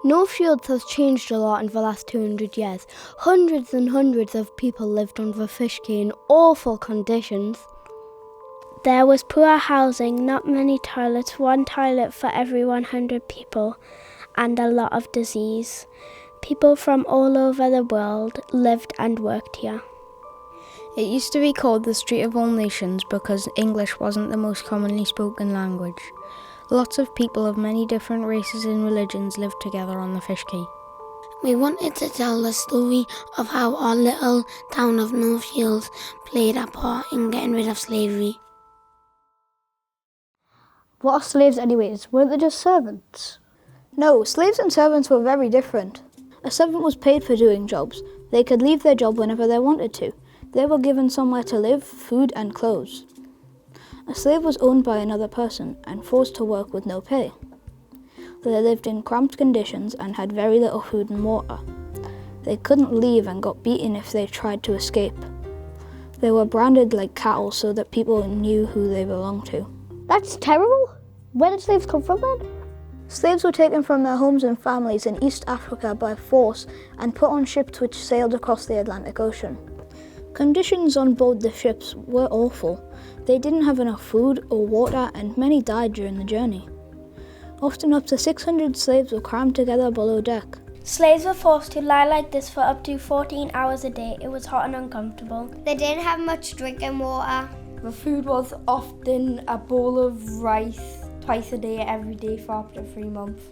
North Shields has changed a lot in the last 200 years. Hundreds and hundreds of people lived on the fish quay in awful conditions. There was poor housing, not many toilets, one toilet for every 100 people, and a lot of disease. People from all over the world lived and worked here. It used to be called the Street of All Nations because English wasn't the most commonly spoken language. Lots of people of many different races and religions lived together on the fish quay. We wanted to tell the story of how our little town of North Shields played a part in getting rid of slavery. What are slaves anyways? Weren't they just servants? No, slaves and servants were very different. A servant was paid for doing jobs. They could leave their job whenever they wanted to. They were given somewhere to live, food and clothes. A slave was owned by another person and forced to work with no pay. They lived in cramped conditions and had very little food and water. They couldn't leave and got beaten if they tried to escape. They were branded like cattle so that people knew who they belonged to. That's terrible. Where did slaves come from then? Slaves were taken from their homes and families in East Africa by force and put on ships which sailed across the Atlantic Ocean. Conditions on board the ships were awful. They didn't have enough food or water and many died during the journey. Often up to 600 slaves were crammed together below deck. Slaves were forced to lie like this for up to 14 hours a day. It was hot and uncomfortable. They didn't have much drinking water. The food was often a bowl of rice twice a day, every day for up to 3 months.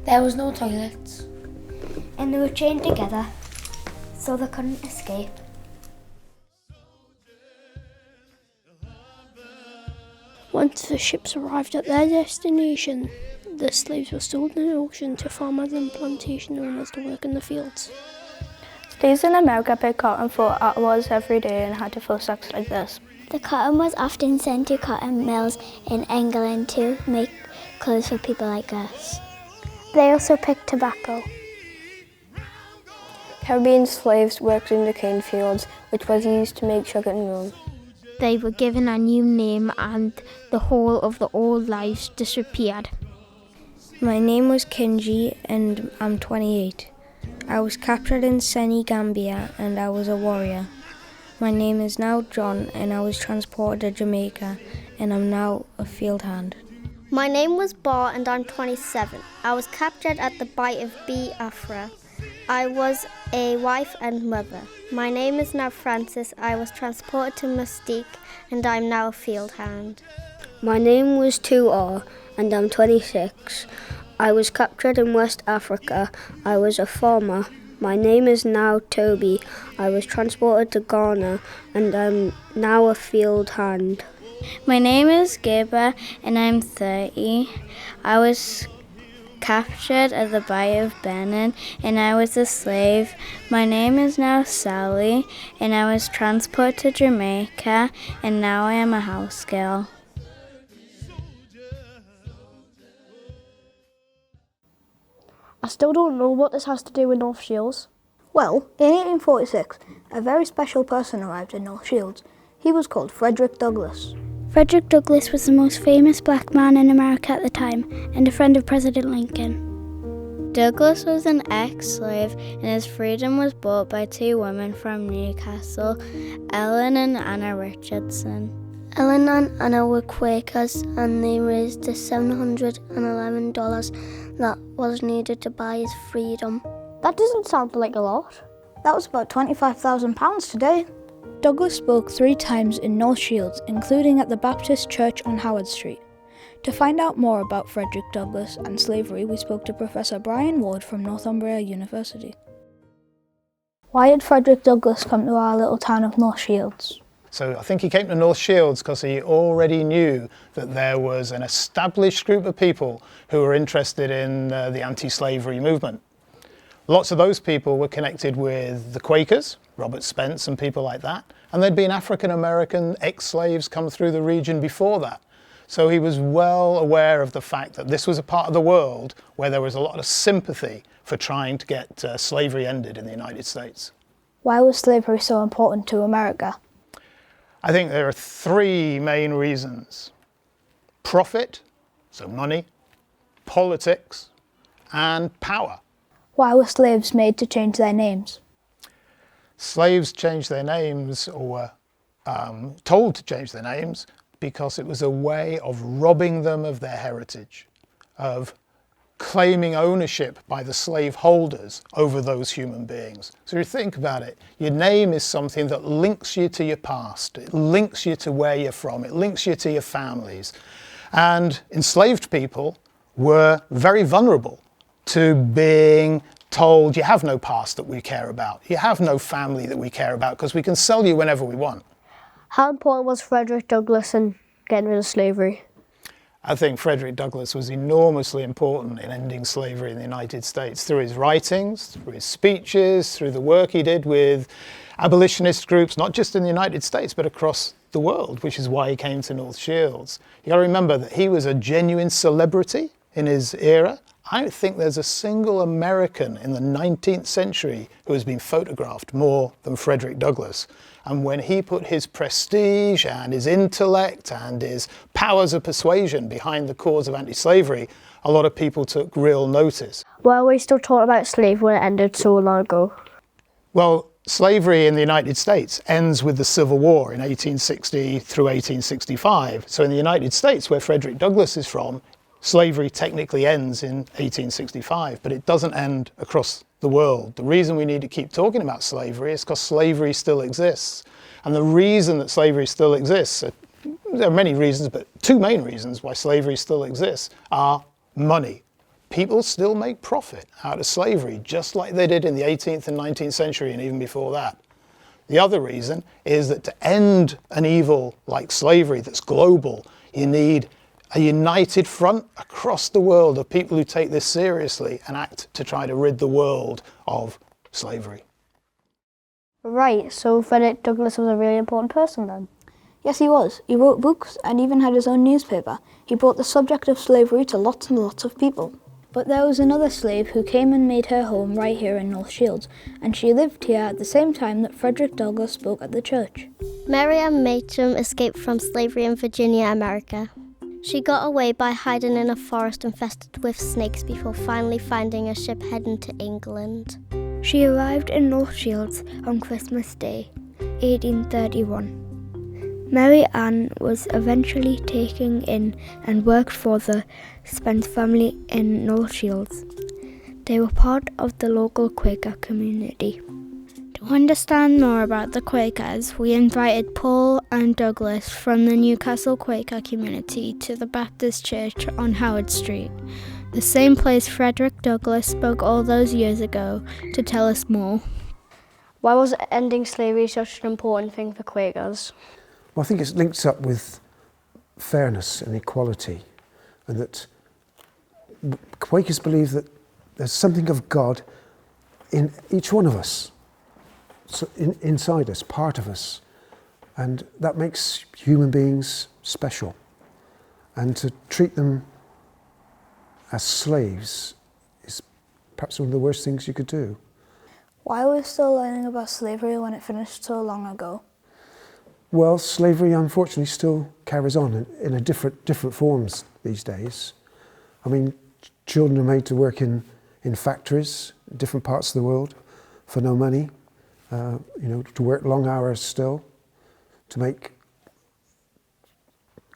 There was no toilets. And they were chained together, so they couldn't escape. Once the ships arrived at their destination, the slaves were sold in an auction to farmers and plantation owners to work in the fields. Slaves in America picked cotton for hours every day and had to fill sacks like this. The cotton was often sent to cotton mills in England to make clothes for people like us. They also picked tobacco. Caribbean slaves worked in the cane fields, which was used to make sugar and rum. They were given a new name and the whole of the old lives disappeared. My name was Kinji and I'm 28. I was captured in Senegambia and I was a warrior. My name is now John and I was transported to Jamaica and I'm now a field hand. My name was Bar and I'm 27. I was captured at the Bight of Biafra. I was a wife and mother. My name is now Francis. I was transported to Mystique and I'm now a field hand. My name was 2R and I'm 26. I was captured in West Africa. I was a farmer. My name is now Toby. I was transported to Ghana and I'm now a field hand. My name is Geba and I'm 30. I was captured at the Bay of Benin and I was a slave. My name is now Sally and I was transported to Jamaica and now I am a house girl. I still don't know what this has to do with North Shields. Well, in 1846, a very special person arrived in North Shields. He was called Frederick Douglass. Frederick Douglass was the most famous black man in America at the time and a friend of President Lincoln. Douglass was an ex-slave and his freedom was bought by 2 women from Newcastle, Ellen and Anna Richardson. Ellen and Anna were Quakers and they raised the $711 that was needed to buy his freedom. That doesn't sound like a lot. That was about £25,000 today. Douglass spoke 3 times in North Shields, including at the Baptist Church on Howard Street. To find out more about Frederick Douglass and slavery, we spoke to Professor Brian Ward from Northumbria University. Why did Frederick Douglass come to our little town of North Shields? So I think he came to North Shields because he already knew that there was an established group of people who were interested in the anti-slavery movement. Lots of those people were connected with the Quakers, Robert Spence and people like that, and there'd been African-American ex-slaves come through the region before that. So he was well aware of the fact that this was a part of the world where there was a lot of sympathy for trying to get slavery ended in the United States. Why was slavery so important to America? I think there are 3 main reasons. Profit, so money, politics, and power, Why were slaves made to change their names? Slaves changed their names, or were told to change their names, because it was a way of robbing them of their heritage, of claiming ownership by the slaveholders over those human beings. So you think about it, your name is something that links you to your past, it links you to where you're from, it links you to your families. And enslaved people were very vulnerable to being told, you have no past that we care about, you have no family that we care about, because we can sell you whenever we want. How important was Frederick Douglass in getting rid of slavery? I think Frederick Douglass was enormously important in ending slavery in the United States through his writings, through his speeches, through the work he did with abolitionist groups, not just in the United States, but across the world, which is why he came to North Shields. You got to remember that he was a genuine celebrity in his era. I don't think there's a single American in the 19th century who has been photographed more than Frederick Douglass. And when he put his prestige and his intellect and his powers of persuasion behind the cause of anti-slavery, a lot of people took real notice. Why are we still talking about slavery when it ended so long ago? Well, slavery in the United States ends with the Civil War in 1860 through 1865. So in the United States, where Frederick Douglass is from, slavery technically ends in 1865, but it doesn't end across the world. The reason we need to keep talking about slavery is because slavery still exists. And the reason that slavery still exists, there are many reasons, but two main reasons why slavery still exists are money. People still make profit out of slavery, just like they did in the 18th and 19th century and even before that. The other reason is that to end an evil like slavery that's global, you need a united front across the world of people who take this seriously and act to try to rid the world of slavery. Right, so Frederick Douglass was a really important person then? Yes, he was. He wrote books and even had his own newspaper. He brought the subject of slavery to lots and lots of people. But there was another slave who came and made her home right here in North Shields, and she lived here at the same time that Frederick Douglass spoke at the church. Miriam Macham escaped from slavery in Virginia, America. She got away by hiding in a forest infested with snakes before finally finding a ship heading to England. She arrived in North Shields on Christmas Day, 1831. Mary Ann was eventually taken in and worked for the Spence family in North Shields. They were part of the local Quaker community. To understand more about the Quakers, we invited Paul and Douglas from the Newcastle Quaker community to the Baptist Church on Howard Street, the same place Frederick Douglass spoke all those years ago, to tell us more. Why was ending slavery such an important thing for Quakers? Well, I think it's linked up with fairness and equality, and that Quakers believe that there's something of God in each one of us. So inside us, part of us, and that makes human beings special. And to treat them as slaves is perhaps one of the worst things you could do. Why are we still learning about slavery when it finished so long ago? Well, slavery unfortunately still carries on in a different forms these days. I mean, children are made to work in factories in different parts of the world for no money. To work long hours still, to make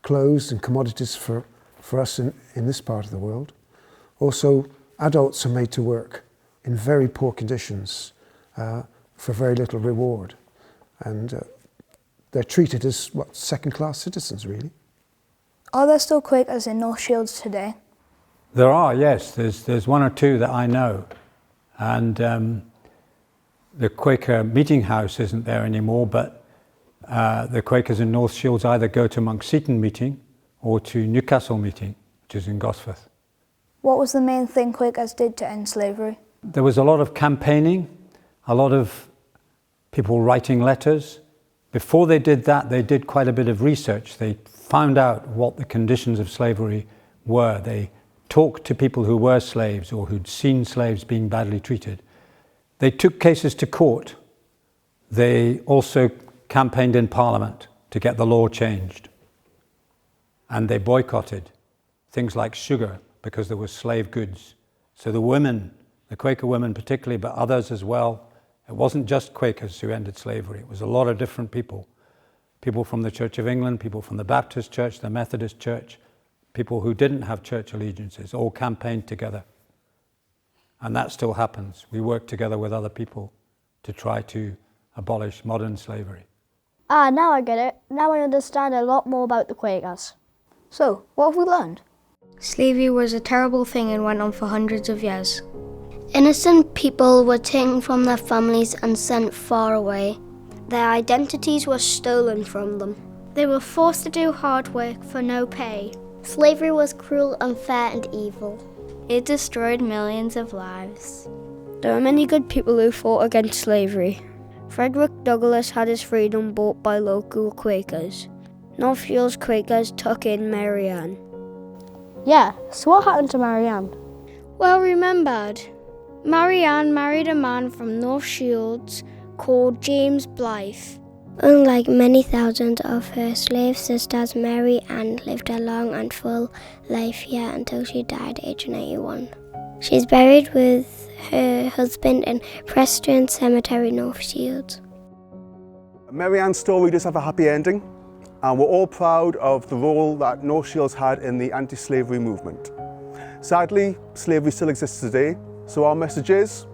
clothes and commodities for us in this part of the world. Also, adults are made to work in very poor conditions for very little reward. And they're treated as, second-class citizens, really. Are there still Quakers in North Shields today? There are, yes. There's one or two that I know. And the Quaker meeting house isn't there anymore, but the Quakers in North Shields either go to Monk's Eaton meeting or to Newcastle meeting, which is in Gosforth. What was the main thing Quakers did to end slavery? There was a lot of campaigning, a lot of people writing letters. Before they did that, they did quite a bit of research. They found out what the conditions of slavery were. They talked to people who were slaves or who'd seen slaves being badly treated. They took cases to court. They also campaigned in Parliament to get the law changed. And they boycotted things like sugar because there were slave goods. So the women the Quaker women particularly, but others as well. It wasn't just Quakers who ended slavery. It was a lot of different people. People from the Church of England, people from the Baptist Church, the Methodist Church, people who didn't have church allegiances, all campaigned together. And that still happens. We work together with other people to try to abolish modern slavery. Ah, now I get it. Now I understand a lot more about the Quakers. So, what have we learned? Slavery was a terrible thing and went on for hundreds of years. Innocent people were taken from their families and sent far away. Their identities were stolen from them. They were forced to do hard work for no pay. Slavery was cruel, unfair, and evil. It destroyed millions of lives. There are many good people who fought against slavery. Frederick Douglass had his freedom bought by local Quakers. North Shields Quakers took in Mary Ann. Yeah, so what happened to Mary Ann? Well remembered. Mary Ann married a man from North Shields called James Blythe. Unlike many thousands of her slave sisters, Mary Ann lived a long and full life here until she died at age 91. She's buried with her husband in Preston Cemetery, North Shields. Mary Ann's story does have a happy ending, and we're all proud of the role that North Shields had in the anti-slavery movement. Sadly, slavery still exists today, so our message is,